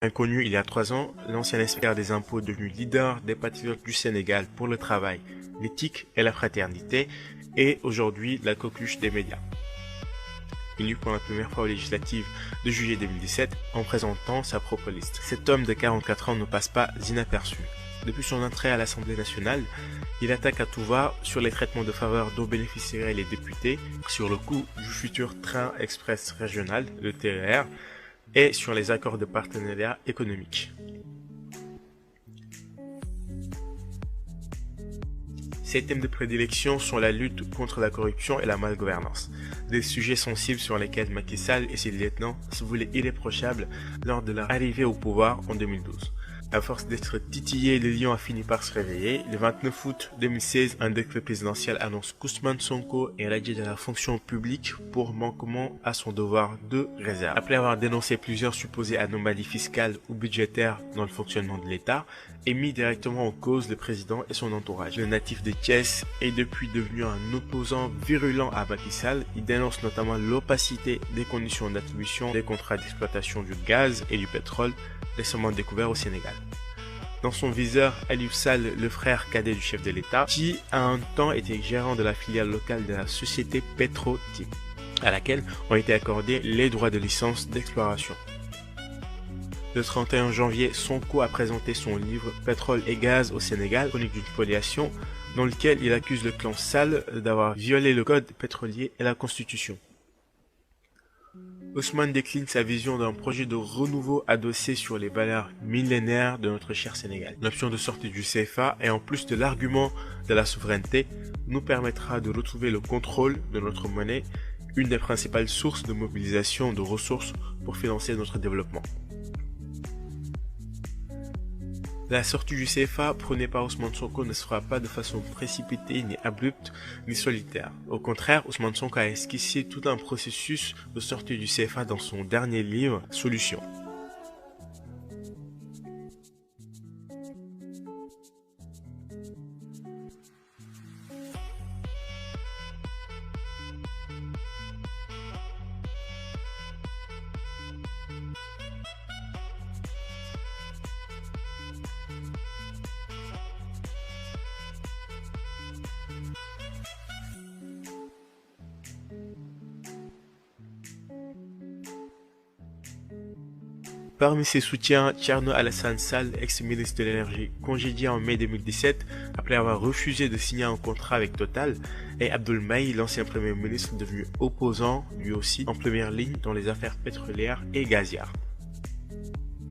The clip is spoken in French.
Inconnu il y a 3 ans, l'ancien expert des impôts devenu leader des patriotes du Sénégal pour le travail, l'éthique et la fraternité est aujourd'hui la coqueluche des médias. Élu pour la première fois aux législatives de juillet 2017 en présentant sa propre liste. Cet homme de 44 ans ne passe pas inaperçu. Depuis son entrée à l'Assemblée nationale, il attaque à tout va sur les traitements de faveur dont bénéficieraient les députés, sur le coût du futur train express régional, le TER, et sur les accords de partenariat économique. Ses thèmes de prédilection sont la lutte contre la corruption et la malgouvernance, des sujets sensibles sur lesquels Macky Sall et ses lieutenants se voulaient irréprochables lors de leur arrivée au pouvoir en 2012. À force d'être titillé, le lion a fini par se réveiller. Le 29 août 2016, un décret présidentiel annonce qu'Ousmane Sonko est radié de la fonction publique pour manquement à son devoir de réserve. Après avoir dénoncé plusieurs supposées anomalies fiscales ou budgétaires dans le fonctionnement de l'État, et mis directement en cause le président et son entourage. Le natif de Thiès est depuis devenu un opposant virulent à Macky Sall. Il dénonce notamment l'opacité des conditions d'attribution des contrats d'exploitation du gaz et du pétrole récemment découverts au Sénégal. Dans son viseur, Aliou Sall, le frère cadet du chef de l'État, qui a un temps été gérant de la filiale locale de la société Petro-Tim, à laquelle ont été accordés les droits de licence d'exploration. Le 31 janvier, Sonko a présenté son livre Pétrole et gaz au Sénégal, chronique d'une spoliation, dans lequel il accuse le clan Sall d'avoir violé le code pétrolier et la constitution. Ousmane décline sa vision d'un projet de renouveau adossé sur les valeurs millénaires de notre cher Sénégal. L'option de sortie du CFA et en plus de l'argument de la souveraineté nous permettra de retrouver le contrôle de notre monnaie, une des principales sources de mobilisation de ressources pour financer notre développement. La sortie du CFA prônée par Ousmane Sonko ne se fera pas de façon précipitée, ni abrupte, ni solitaire. Au contraire, Ousmane Sonko a esquissé tout un processus de sortie du CFA dans son dernier livre, Solutions. Parmi ses soutiens, Thierno Alassane Sall, ex-ministre de l'Énergie, congédié en mai 2017 après avoir refusé de signer un contrat avec Total, et Abdoul Mbaye, l'ancien premier ministre devenu opposant, lui aussi, en première ligne dans les affaires pétrolières et gazières.